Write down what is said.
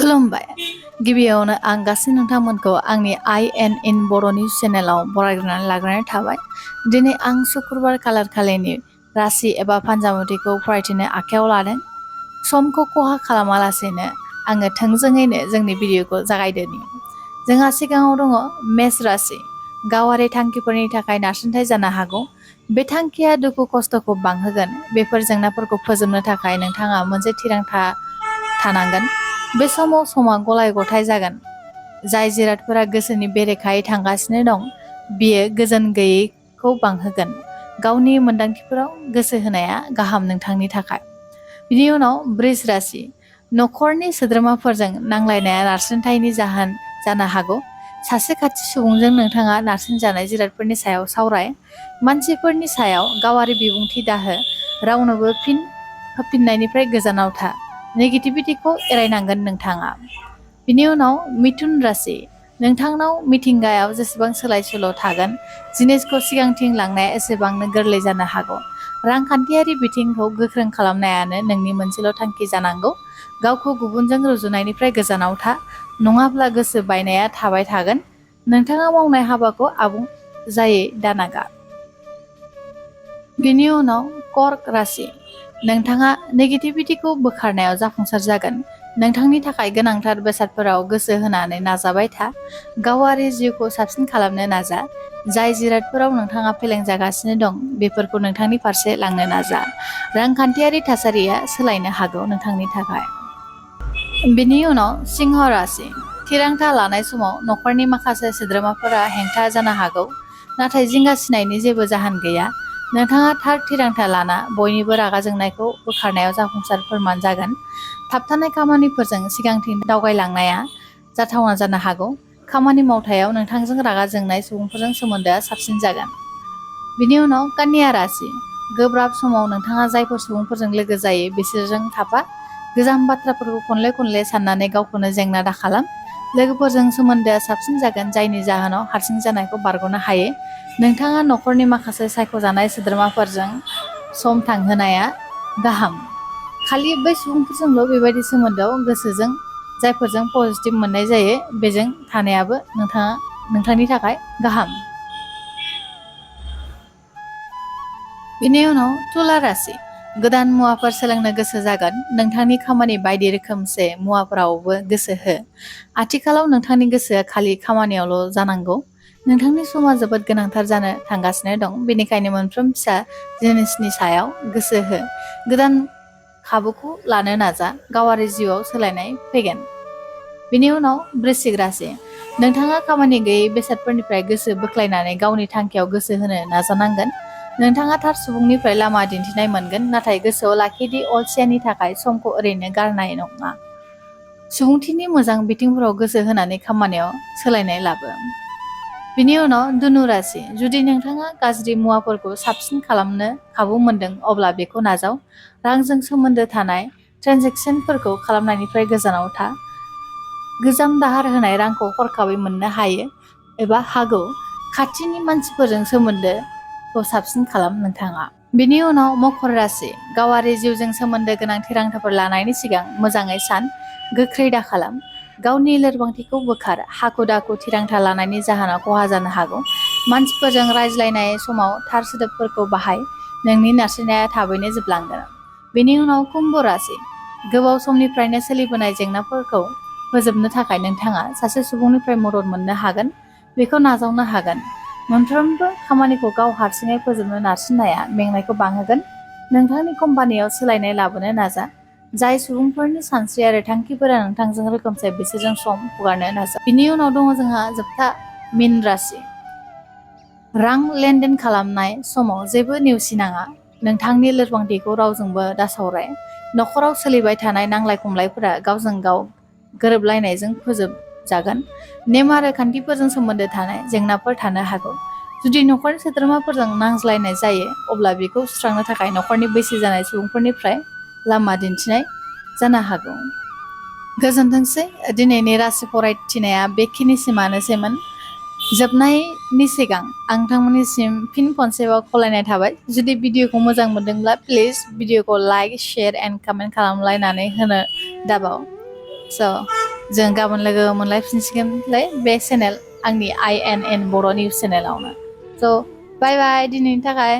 खुलुमबाय। गिबियावनो आं गासै नोंथांमोनखौ आंनि IN इन बर'नि चेनेलाव बरायग्रोनानै लाग्रोनाय थाबाय। दिनै आं शुक्रबार खालार खालिनि रासि एबा फान्जामुथिखौ फरायथिनो आखायाव लादों। समखौ खहा खालामालासेनो आङो थोंजोङैनो जोंनि भिडिअखौ जागायदोनि। जोंहा सिगाङाव दङ मेष राशि। गावारि थांखिफोरनि थाखाय नारसिनथाय जानो हागौ। बे थांखिया दुखु खस्थ'खौ बांहोगोन। बेफोर जेंनाफोरखौ फोजोबनो थाखाय नोंथाङा मोनसे थिरांथा थानांगोन। बे समाव समा गलाय गथाय जागोन। जाय जिरादफोरा गोसोनि बेरेखायै थांगासिनो दं बियो गोजोन गैयैखौ बांहोगोन। गावनि मोन्दांथिफोराव गोसो होनाया गाहाम नोंथांनि थाखाय। बिनि उनाव वृष राशि। न'खरनि सोद्रोमाफोरजों नांलायनाया नारसिनथायनि जाहोन जानो हागौ। सासे खाथि सुबुंजों नोंथाङा नारसिनजानाय जिरादफोरनि सायाव सावराय। मानसिफोरनि सायाव गावारि बिबुंथि दाहो। रावनोबो फिन होफिननायनिफ्राय गोजानाव था। नेगेटिभिटिखौ एरायनांगोन नोंथाङा। बिनि उनाव मिथुन राशि। नोंथांनाव मिथिंगायाव जेसेबां सोलाय सोल' थागोन जिनिसखौ सिगांथिं लांनाया एसेबांनो गोरलै जानो हागौ। रांखान्थियारि बिथिंखौ गोख्रों खालामनायानो नोंनि मोनसेल' थांखि जानांगौ। गावखौ गुबुनजों रुजुनायनिफ्राय गोजानाव था, नङाब्ला गोसो बायनाया थाबाय थागोन। नोंथाङा मावनाय हाबाखौ आबुं जायै दानागार। बिनि उनाव कर्क राशि। नोंथाङा नेगेटिभिटिखौ बोखारनायाव जाफुंसार जागोन। नोंथांनि थाखाय गोनांथार बेसादफोराव गोसो होनानै नाजाबाय था। गावारि जिउखौ साबसिन खालामनो नाजा। जाय जिरादफोराव नोंथाङा फेलें जागासिनो दं बेफोरखौ नोंथांनि फारसे लांनो नाजा। रांखान्थियारि थासारिया सोलायनो हागौ नोंथांनि थाखाय। बिनि उनाव सिंह राशि। थिरांथा लानाय समाव न'खरनि माखासे सोद्रोमाफोरा हेंथा जानो हागौ। नाथाय जिंगासिनायनि जेबो जाहोन गैया। नोंथाङा थार थिरांथा लाना बयनिबो रागा जोंनायखौ बोखारनायाव जाफुंसार फोरमान जागोन। थाबथानाय खामानिफोरजों सिगांथिं दावगालांनाया जाथावना जानो हागौ। खामानि मावथायाव नोंथांजों रागा जोंनाय सुबुंफोरजों सोमोन्दोआ साबसिन जागोन। बिनि उनाव कन्या राशि। गोब्राब समाव नोंथाङा जायफोर सुबुंफोरजों लोगो जायो बिसोरजों थाफा। गोजाम बाथ्राफोरखौ खनले खनले साननानै गावखौनो जेंना दाखालाम। लोगोफोरजों सोमोन्दोआ साबसिन जागोन जायनि जाहोनाव हारसिं जानायखौ बारग'नो हायो। नोंथाङा न'खरनि माखासे सायख'जानाय सोद्रोमाफोरजों सम थांहोनाया गाहाम। खालि बै सुबुंफोरजोंल' बेबायदि सोमोन्दोआव गोसोजों जायफोरजों पजिटिभ मोननाय जायो बेजों थानायाबो नोंथांनि थाखाय गाहाम। बिनि उनाव तुला राशि। गोदान मुवाफोर सोलोंनो गोसो जागोन। नोंथांनि खामानि बायदि रोखोमसे मुवाफोरावबो गोसो हो। आथिखालाव नोंथांनि गोसोआ खालि खामानियावल' जानांगौ। नोंथांनि समा जोबोद गोनांथार जानो थांगासिनो दं। बेनिखायनो मोनफ्रोम फिसा जिनिसनि सायाव गोसो हो। गोदान खाबुखौ लानो नाजा। गावारि जिउआव सोलायनाय फैगोन। बिनि उनाव वृश्चिक राशि। नोंथाङा खामानि गैयै बेसादफोरनिफ्राय गोसो बोख्लायनानै गावनि थांखियाव गोसो होनो नाजानांगोन। नोंथाङा थार सुबुंनिफ्राय लामा दिन्थिनाय मोनगोन। नाथाय गोसोआव लाखिदि अलसियानि थाखाय समखौ ओरैनो गारनाय नङा। सुबुंथिनि मोजां बिथिंफोराव गोसो होनानै खामानियाव सोलायनाय लाबो। बिनि उनाव धनु राशि। जुदि नोंथाङा गाज्रि मुवाफोरखौ साबसिन खालामनो खाबु मोनदों अब्ला बेखौ नाजाव। रांजों सोमोन्दो थानाय ट्रेन्जेकसनफोरखौ खालामनायनिफ्राय गोजानाव था। गोजाम दाहार होनाय रांखौ हरखाबै मोननो हायो एबा हागौ। खाथिनि मानसिफोरजों सोमोन्दोखौ साबसिन खालाम नोंथाङा। बिनि उनाव मकर राशि। गावारि जिउजों सोमोन्दो गोनां थिरांथाफोर लानायनि सिगां मोजाङै सान। गोख्रै दाखालाम। गावनि लोरबांथिखौ बोखार। हाखु दाखु थिरांथा लानायनि जाहोनाव खहा जानो हागौ। मानसिफोरजों रायज्लायनाय समाव थार सोदोबफोरखौ बाहाय। नोंनि नारसिननाया थाबैनो जोबलांगोन। बेनि उनाव कुम्भ राशि। गोबाव समनिफ्रायनो सोलिबोनाय जेंनाफोरखौ फोजोबनो थाखाय नोंथाङा सासे सुबुंनिफ्राय मदद मोननो हागोन। बेखौ नाजावनो हागोन। मोनफ्रोमबो खामानिखौ गाव हारसिङै फोजोबनो नारसिननाया मेंनायखौ बांहोगोन। नोंथांनि कम्पानियाव सोलायनाय लाबोनो नाजा। जाय सुबुंफोरनि सानस्रि आरो थांखिफोरा नोंथांजों रोखोमसे बिसोरजों सम हगारनो नाजा। बिनि उनाव दङ जोंहा जोबथा मीन राशि। रां लेनदेन खालामनाय समाव जेबो नेवसिनाङा। नोंथांनि लोरबांथिखौ रावजोंबो दासावराय। न'खराव सोलिबाय थानाय नांलाय खमलायफोरा गावजों गाव गोरोबलायनायजों फोजोबजागोन। नेम आरो खान्थिफोरजों सोमोन्दो थानाय जेंनाफोर थानो हागौ। जुदि न'खरनि सोद्रोमाफोरजों नांज्लायनाय जायो अब्ला बेखौ सुस्रांनो थाखाय न'खरनि बैसो जानाय सुबुंफोरनिफ्राय लामा दिन्थिनाय जानो हागौ। गोजोनथोंसै। दिनैनि राशि फरायथिनाया बेखिनिसिमानोसैमोन। जोबनायनि सिगां आं नोंथांमोननिसिम फिन खनसेबाव खावलायनाय थाबाय। जुदि भिडिअखौ मोजां मोनदोंब्ला प्लिज भिडिअखौ लाइक, शेयार एन्ड कमेन्ट खालामलायनानै होनो दाबाव। स' जों गाबोन लोगो मोनलायफिनसिगोनलाय बे चेनेल आंनि INN बर' निउस चेनेलावनो। स' बाय बाय दिनैनि थाखाय।